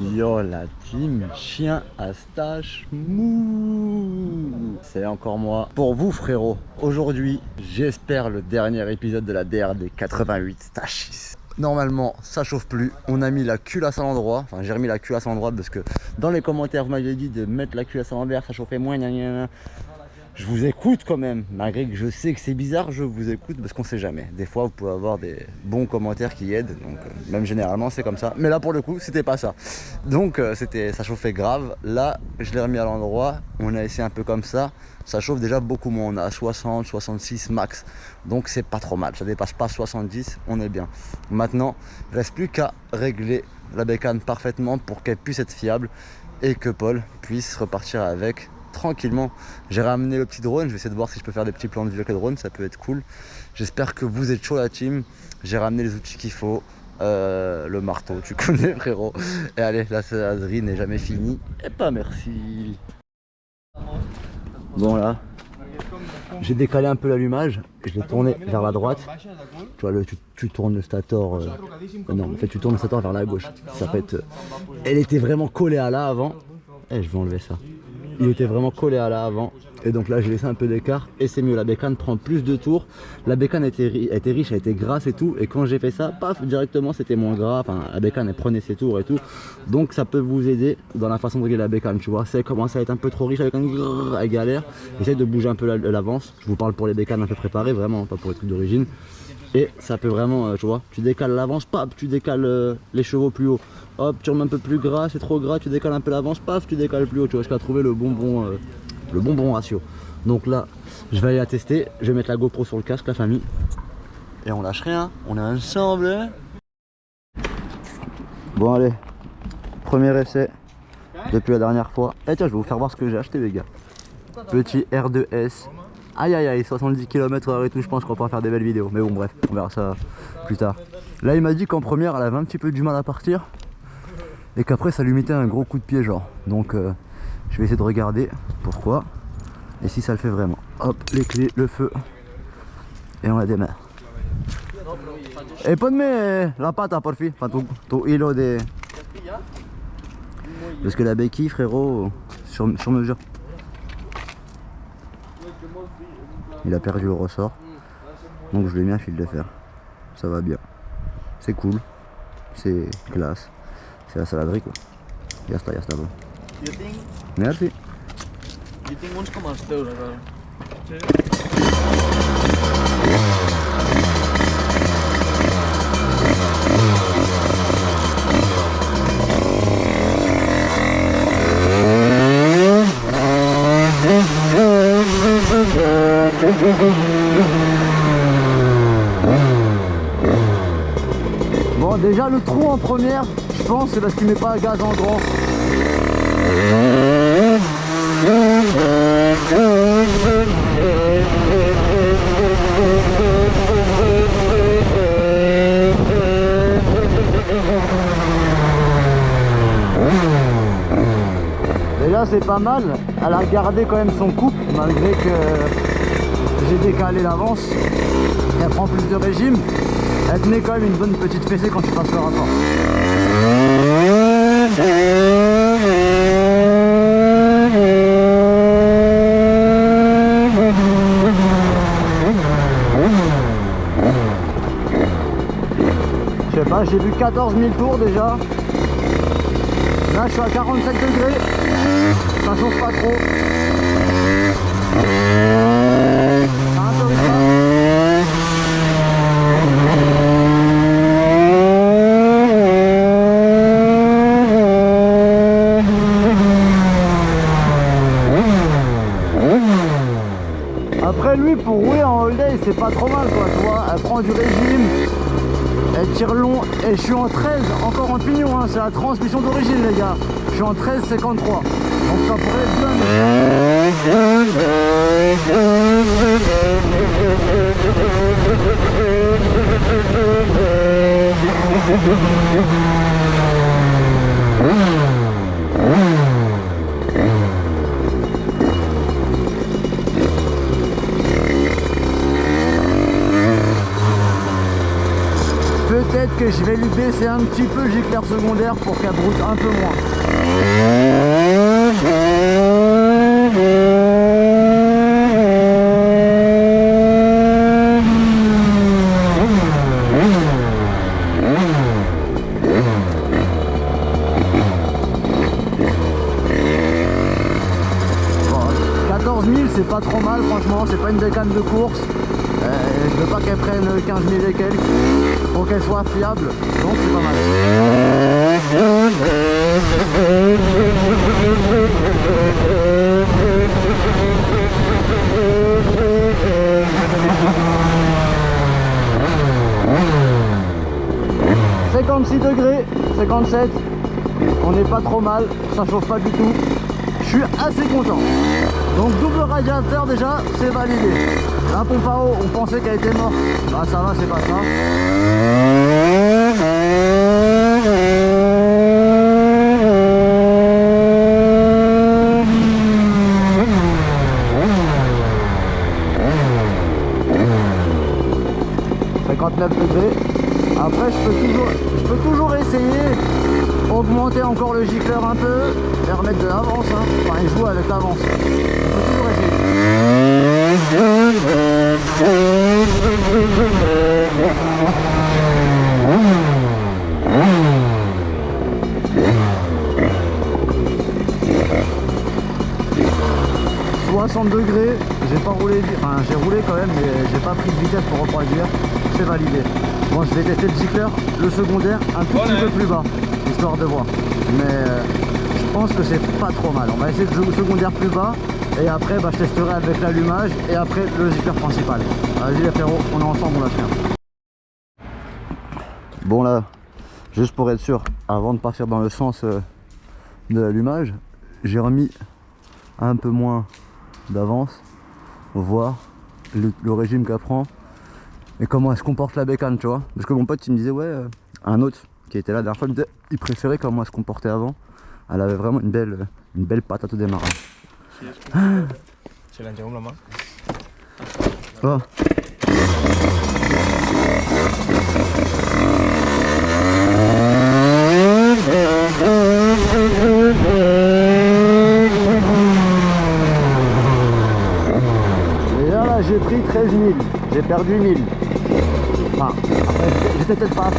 Yo la team chien à stache mou. C'est encore moi pour vous frérot. Aujourd'hui j'espère le dernier épisode de la DRD 88 Stachis. Normalement ça chauffe plus, on a mis la culasse à l'endroit, enfin j'ai remis la culasse à l'endroit parce que dans les commentaires vous m'avez dit de mettre la culasse à l'envers, ça chauffait moins, gna gna gna. Je vous écoute quand même, malgré que je sais que c'est bizarre, je vous écoute parce qu'on sait jamais. Des fois vous pouvez avoir des bons commentaires qui aident, donc même généralement c'est comme ça. Mais là pour le coup c'était pas ça. Donc ça chauffait grave. Là je l'ai remis à l'endroit, on a essayé un peu comme ça. Ça chauffe déjà beaucoup moins, on a 60, 66 max. Donc c'est pas trop mal, ça dépasse pas 70, on est bien. Maintenant, il reste plus qu'à régler la bécane parfaitement pour qu'elle puisse être fiable et que Paul puisse repartir avec tranquillement. J'ai ramené le petit drone, je vais essayer de voir si je peux faire des petits plans de vue avec le drone, ça peut être cool. J'espère que vous êtes chaud la team. J'ai ramené les outils qu'il faut, le marteau, tu connais frérot. Et allez, la saladerie n'est jamais finie. Et pas merci. Bon là, j'ai décalé un peu l'allumage, je l'ai tourné vers la droite. Tu vois, tu tournes le stator, non en fait tu tournes le stator vers la gauche. Ça fait elle était vraiment collée à là avant. Eh, je vais enlever ça. Il était vraiment collé à là avant et donc là j'ai laissé un peu d'écart et c'est mieux, la bécane prend plus de tours, la bécane était riche, elle était grasse et tout, et quand j'ai fait ça, paf, directement c'était moins gras, enfin la bécane elle prenait ses tours et tout, donc ça peut vous aider dans la façon de régler la bécane, tu vois. Si elle commence à être un peu trop riche, avec un grrr, elle galère, essaye de bouger un peu l'avance. Je vous parle pour les bécanes un peu préparées, vraiment, pas pour les trucs d'origine. Et ça peut vraiment, tu vois, tu décales l'avance, paf, tu décales les chevaux plus haut. Hop, tu remets un peu plus gras, c'est trop gras, tu décales un peu l'avance, paf, tu décales plus haut, tu vois, jusqu'à trouver le bonbon ratio. Donc là, je vais aller la tester, je vais mettre la GoPro sur le casque, la famille. Et on lâche rien, on est ensemble. Hein. Bon allez, premier essai depuis la dernière fois. Et tiens, je vais vous faire voir ce que j'ai acheté les gars. Petit R2S. Aïe aïe aïe, 70 km/h et tout, je pense qu'on va faire des belles vidéos. Mais bon bref, on verra ça plus tard. Là il m'a dit qu'en première elle avait un petit peu du mal à partir. Et qu'après ça lui mettait un gros coup de pied genre. Donc je vais essayer de regarder pourquoi. Et si ça le fait vraiment. Hop, les clés, le feu. Et on la démarre. Et ponme la pata por fin. Enfin ton hilo de... Parce que la béquille frérot, sur mesure. Il a perdu le ressort, donc je lui ai mis un fil de fer. Ça va bien, c'est cool, c'est classe, c'est la saladerie quoi. Ya está bon. Merci. Jo tinc uns com els teus, ara. Bon déjà le trou en première, je pense c'est parce qu'il met pas un gaz en grand. Déjà c'est pas mal, elle a gardé quand même son couple malgré que j'ai décalé l'avance. Elle prend plus de régime, elle tenait quand même une bonne petite fessée quand tu passes le rapport. Je sais pas, j'ai vu 14 000 tours déjà. Là je suis à 47 degrés, ça chauffe pas trop. Après lui pour rouler en all-day c'est pas trop mal quoi, tu vois, elle prend du régime, elle tire long et je suis en 13 encore en pignon, hein. C'est la transmission d'origine les gars, je suis en 13,53 donc ça pourrait être bien peut-être que je vais lui baisser baisser un petit peu le gicleur secondaire pour qu'elle broute un peu moins. C'est pas trop mal, franchement, c'est pas une bécane de course. Je veux pas qu'elle prenne 15 000 et quelques, faut qu'elle soit fiable, donc c'est pas mal. 56 degrés, 57, on n'est pas trop mal, ça chauffe pas du tout. Je suis assez content. Donc double radiateur déjà, c'est validé. La pompe à eau, on pensait qu'elle était morte. Ah ça va, c'est pas ça. Degrés. Après je peux toujours essayer augmenter encore le gicleur un peu et remettre de l'avance, hein. Enfin il joue avec l'avance. On peut toujours essayer. 60 degrés, j'ai pas roulé, enfin j'ai roulé quand même mais j'ai pas pris de vitesse pour refroidir, c'est validé. Bon je vais tester le gicleur, le secondaire un tout petit peu plus bas, histoire de voir. Mais je pense que c'est pas trop mal. On va essayer le secondaire plus bas et après bah, je testerai avec l'allumage et après le gicleur principal. Vas-y les frérots, on est ensemble, on lâche rien. Bon là, juste pour être sûr, avant de partir dans le sens de l'allumage, j'ai remis un peu moins d'avance, voir le régime qu'elle prend et comment elle se comporte la bécane, tu vois. Parce que mon pote il me disait ouais, un autre qui était là la dernière fois, il préférait comment elle se comportait avant. Elle avait vraiment une belle patate au démarrage. Oh. J'ai pris 13 000, j'ai perdu 1000. Enfin, j'étais peut-être pas.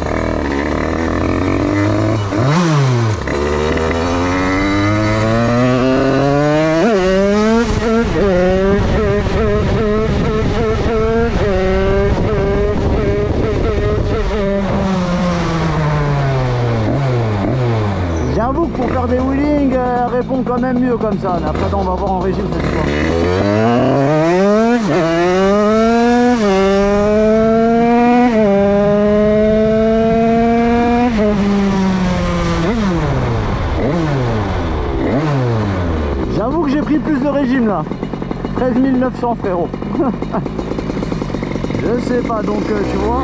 J'avoue que pour faire des wheelings, elle répond quand même mieux comme ça. Mais après, on va voir en régime cette fois. J'avoue que j'ai pris plus de régime là. 13 900 frérot. Je sais pas, donc tu vois,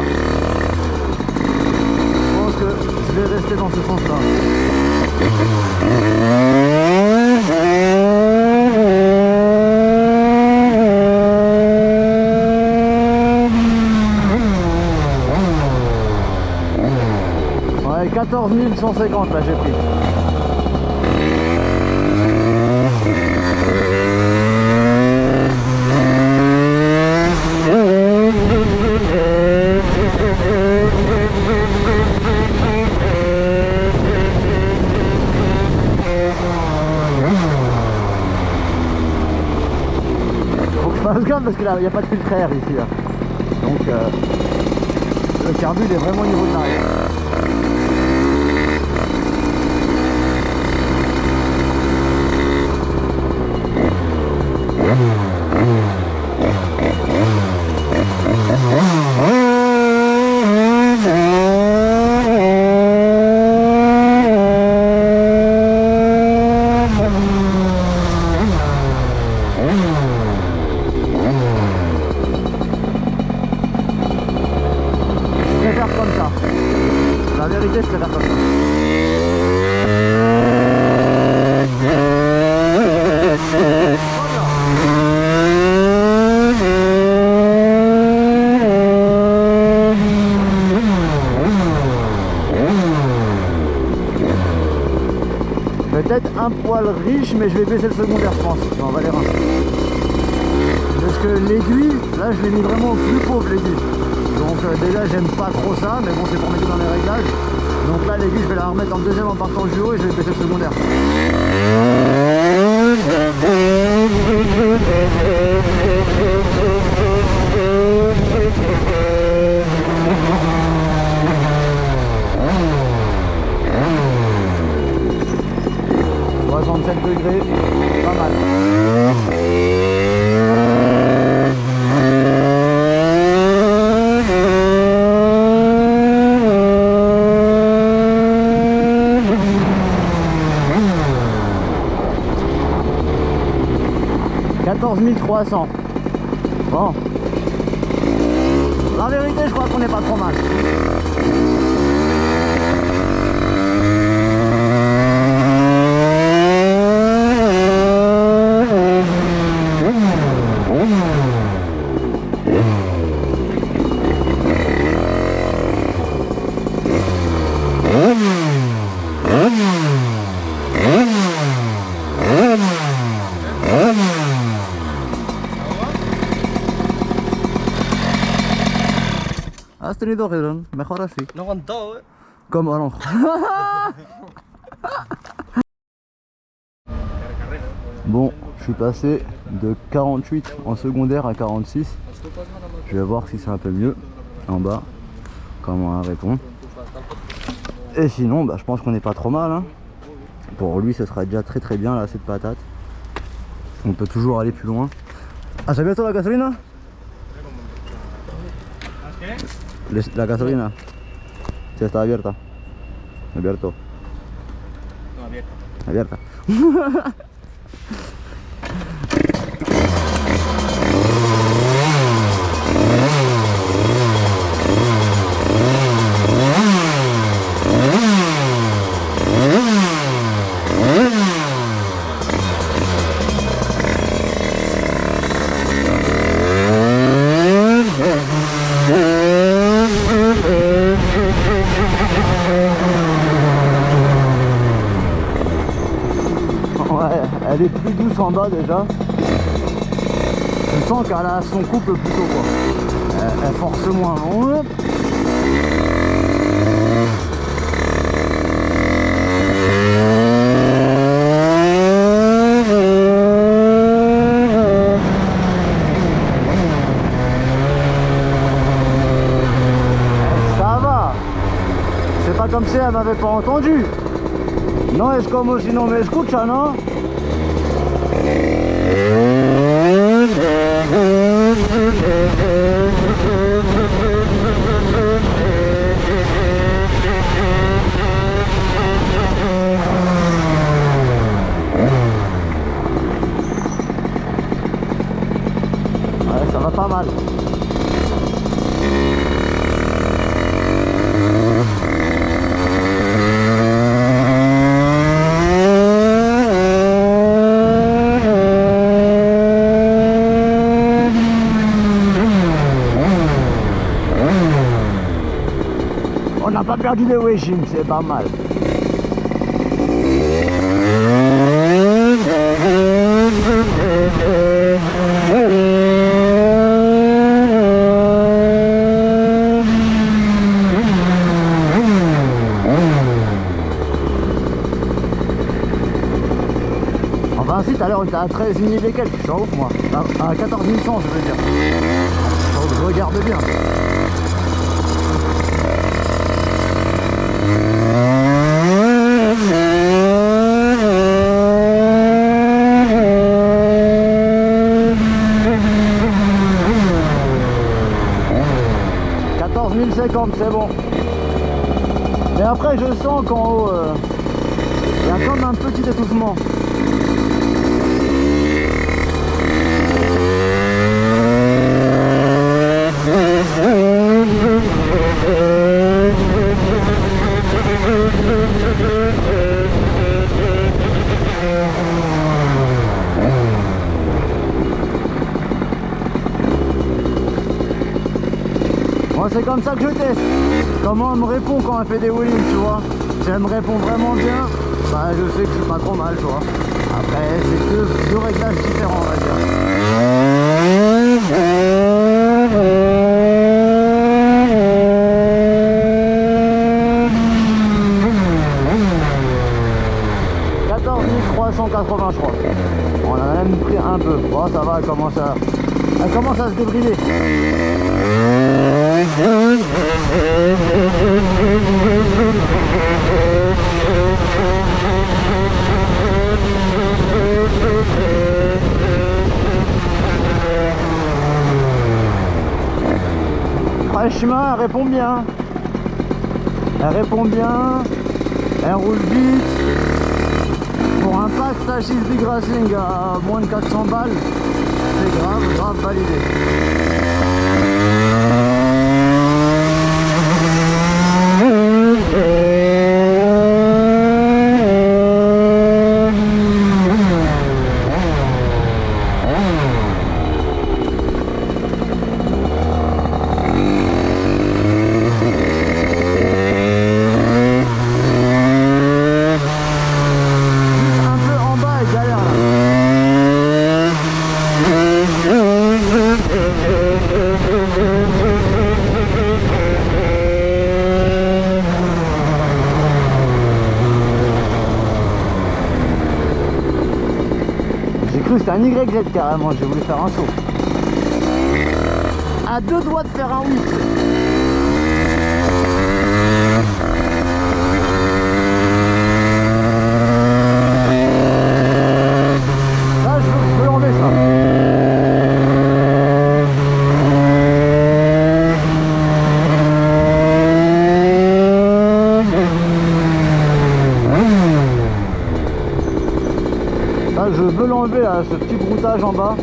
je pense que je vais rester dans ce sens là. Ouais, 14 150 là j'ai pris. Parce que là il n'y a pas de filtre à air ici là. Donc le carbu il est vraiment au niveau de l'arrière. La vérité, je préfère comme ça. Peut-être un poil riche, mais je vais baisser le secondaire, je pense. Non, on va les reins. Parce que l'aiguille, là, je l'ai mis vraiment au plus pauvre, l'aiguille. Donc déjà, j'aime pas trop ça, mais bon, c'est pour mettre dans les réglages. Donc là, l'aiguille, je vais la remettre en deuxième en partant du haut et je vais baisser le secondaire. Degrés, pas mal. « 14 300. Bon. La vérité, je crois qu'on n'est pas trop mal. Has tenido Redon, mejor así. No aguantado, Como no. Bon, je suis passé de 48 en secondaire à 46. Je vais voir si c'est un peu mieux en bas, comment elle répond. Et sinon, bah, je pense qu'on n'est pas trop mal. Hein. Pour lui, ce sera déjà très bien là, cette patate. On peut toujours aller plus loin. ¿Has abierto la gasolina? La gasolina. Sí, está abierta. Abierto. No, abierto. Abierta. Elle est plus douce en bas déjà. Je sens qu'elle a son couple plus tôt quoi. Elle force moins. Hop. Ça va. C'est pas comme si elle m'avait pas entendu. No es como si no me escucha, ¿no? Ouais, ça va pas mal. On n'a pas perdu le régime, c'est pas mal. Enfin si, tout à l'heure on était à 13 000 et quelques, je suis en ouf moi. À 14 100 je veux dire. Donc je regarde bien. C'est bon. Mais après je sens qu'en haut il y a comme un petit étouffement. Moi c'est comme ça que je teste. Comment elle me répond quand elle fait des wheelies, tu vois. Si elle me répond vraiment bien, bah je sais que je suis pas trop mal, tu vois. Après, c'est deux réglages différents, on va dire. Je crois. On a même pris un peu. Bon, ça va, elle commence à se débrider. Franchement, elle répond bien. Elle répond bien. Elle roule vite. Pour un pack Stage 6 Big Racing à moins de 400 balles, c'est grave validé. C'était un YZ carrément, j'ai voulu faire un saut. À deux doigts de faire un whip. Là, je peux enlever ça. Je veux l'enlever là, ce petit broutage en bas.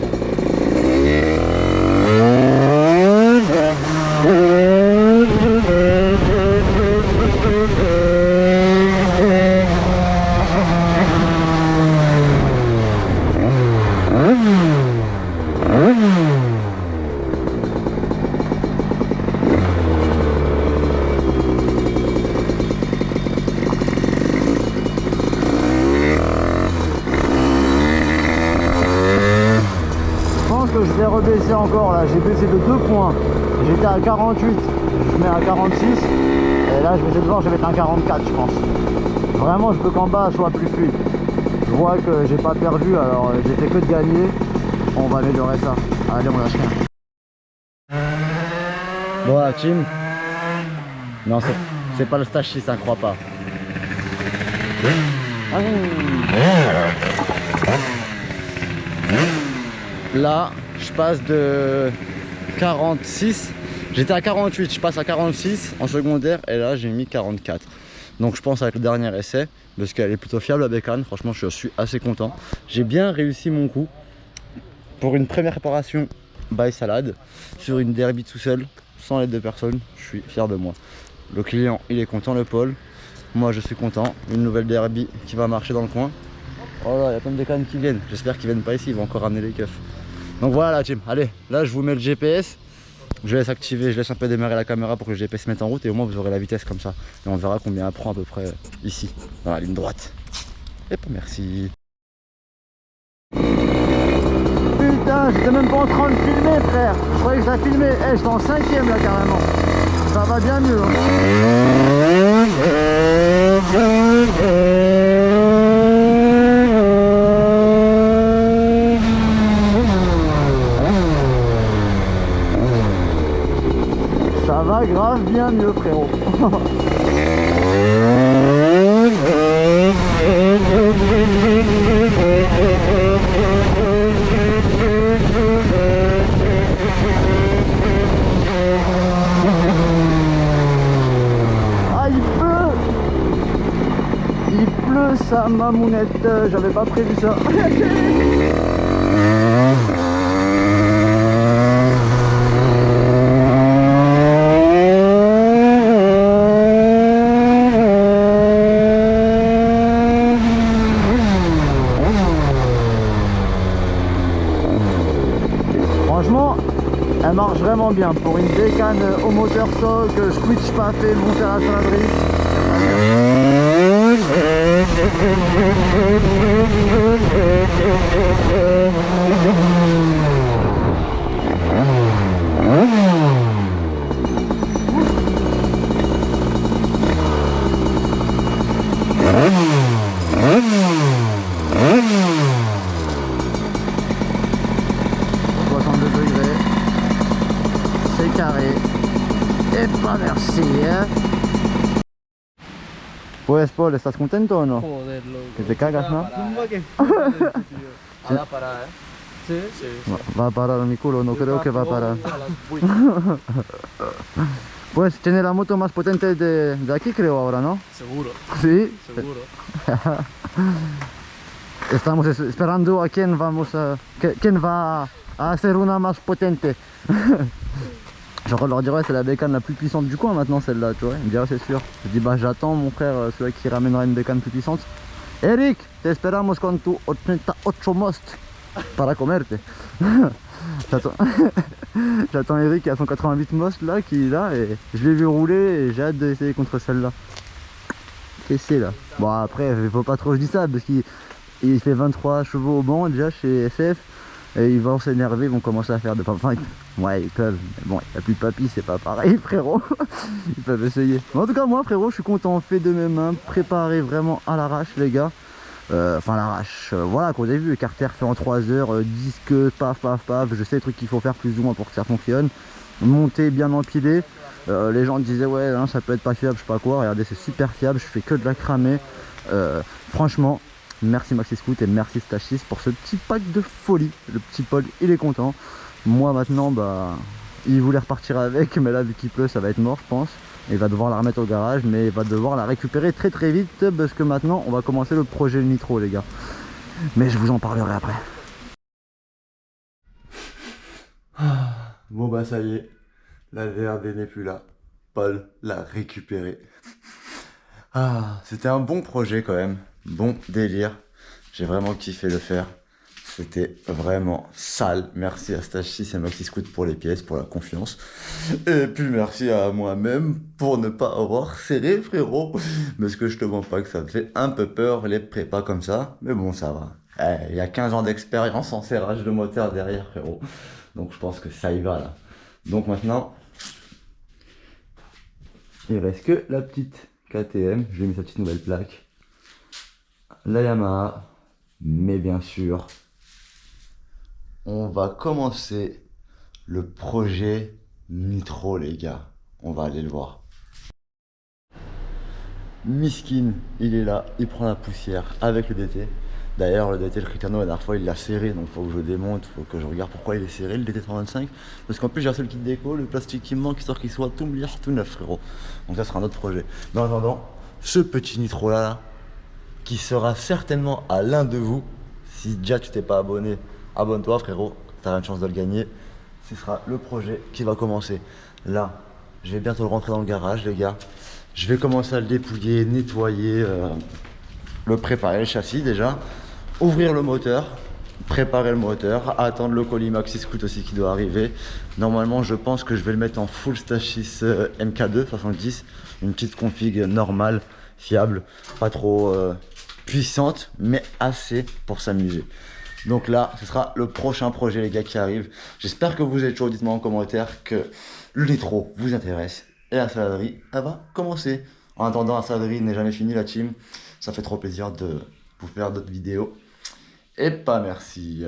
Je vais rebaisser encore là, j'ai baissé de 2 points. J'étais à 48, je mets à 46 et là je vais essayer de voir, je vais mettre un 44 je pense. Vraiment je veux qu'en bas soit plus fluide. Je vois que j'ai pas perdu, alors j'ai fait que de gagner. On va améliorer ça. Allez, on lâche rien. Bon la team. Non, c'est pas le Stage 6, ça ne croit pas. Là, je passe de 46, j'étais à 48, je passe à 46 en secondaire et là j'ai mis 44. Donc je pense avec le dernier essai, parce qu'elle est plutôt fiable la bécane, franchement je suis assez content. J'ai bien réussi mon coup pour une première réparation by Salade sur une derby tout seul, sans l'aide de personne, je suis fier de moi. Le client il est content, le Paul, moi je suis content, une nouvelle derby qui va marcher dans le coin. Oh là, il y a plein de bécanes qui viennent, j'espère qu'ils viennent pas ici, ils vont encore ramener les keufs. Donc voilà la team, allez, là je vous mets le GPS, je laisse activer, je laisse un peu démarrer la caméra pour que le GPS se mette en route et au moins vous aurez la vitesse comme ça. Et on verra combien elle prend à peu près ici, dans la ligne droite. Et pas merci. Putain, j'étais même pas en train de filmer frère, je croyais que ça filmait, hey, j'étais en 5ème là carrément. Ça va bien mieux Ça va grave bien mieux frérot. Ah il pleut ça mamounette, j'avais pas prévu ça. Franchement, elle marche vraiment bien pour une bécane au moteur stock, switch pas fait, monter à la saladerie. C'est carré. Et pas merci, hein. Pues Paul, ¿estás contento o no? Joder, loco. Que te cagas, ¿no? Tumba que tío. A la parada, ¿eh? Sí, sí. Va a parar mi culo, no creo que va a parar. A las 8. Pues tiene la moto más potente de aquí, creo, ahora, ¿no? Seguro, Sí. seguro. Estamos esperando a quién quién va à hacer una más potente. Genre, leur dirais c'est la bécane la plus puissante du coin maintenant, celle-là, tu vois. Il me dirait c'est sûr. Je dis bah j'attends mon frère, celui qui ramènera une bécane plus puissante. Eric, te esperamos con tu 88 most para comerte. J'attends Eric à son 88 most là qui est là et je l'ai vu rouler et j'ai hâte d'essayer contre celle-là. Fessé là. Bon après il faut pas trop que je dis ça parce qu'il fait 23 chevaux au banc déjà chez SF. Et ils vont s'énerver, ils vont commencer à faire de... Enfin, ouais, ils peuvent. Mais bon, il n'y a plus de papy, c'est pas pareil, frérot. Ils peuvent essayer. Mais en tout cas, moi, frérot, je suis content. Fait de mes mains, préparé vraiment à l'arrache, les gars. Enfin, l'arrache. Voilà, qu'on a vu, écarter fait en 3 heures, disque, paf, paf, paf. Je sais les trucs qu'il faut faire plus ou moins pour que ça fonctionne. Monter bien empilé. Les gens disaient, ouais, hein, ça peut être pas fiable, je sais pas quoi. Regardez, c'est super fiable. Je fais que de la cramer. Franchement. Merci Maxi Scoot et merci Stachis pour ce petit pack de folie. Le petit Paul, il est content. Moi maintenant, bah, il voulait repartir avec, mais là vu qu'il pleut, ça va être mort, je pense. Il va devoir la remettre au garage, mais il va devoir la récupérer très très vite parce que maintenant, on va commencer le projet Nitro, les gars. Mais je vous en parlerai après. Bon bah ça y est, la VRD n'est plus là. Paul l'a récupéré. C'était un bon projet quand même. Bon délire, j'ai vraiment kiffé le faire, c'était vraiment sale. Merci à Stachis et Maxi Scoot pour les pièces, pour la confiance. Et puis merci à moi-même pour ne pas avoir serré, frérot. Parce que je te mens pas que ça me fait un peu peur les prépas comme ça, mais bon ça va. Il y a 15 ans d'expérience en serrage de moteur derrière, frérot. Donc je pense que ça y va là. Donc maintenant, il reste que la petite KTM, je lui ai mis sa petite nouvelle plaque. La Yamaha, mais bien sûr, on va commencer le projet Nitro, les gars. On va aller le voir. Miskin, il est là, il prend la poussière avec le DT. D'ailleurs, le DT, le Critano, la dernière fois, il l'a serré, donc il faut que je démonte, il faut que je regarde pourquoi il est serré, le DT 125. Parce qu'en plus, j'ai reçu le kit déco, le plastique qui me manque, histoire qu'il soit tout mliard, tout neuf, frérot. Donc ça sera un autre projet. Mais en attendant, ce petit Nitro là, qui sera certainement à l'un de vous. Si déjà tu t'es pas abonné, abonne-toi, frérot, tu as une chance de le gagner. Ce sera le projet qui va commencer. Là, je vais bientôt le rentrer dans le garage, les gars. Je vais commencer à le dépouiller, nettoyer, le préparer, le châssis déjà, ouvrir le moteur, préparer le moteur, attendre le colis Maxi Scoot aussi qui doit arriver. Normalement, je pense que je vais le mettre en full Stachis MK2 70, une petite config normale, fiable, pas trop puissante, mais assez pour s'amuser. Donc là, ce sera le prochain projet, les gars, qui arrive. J'espère que vous êtes chaud. Dites-moi en commentaire que le Nitro vous intéresse. Et la saladerie, elle va commencer. En attendant, la saladerie n'est jamais finie, la team. Ça fait trop plaisir de vous faire d'autres vidéos. Et pas merci.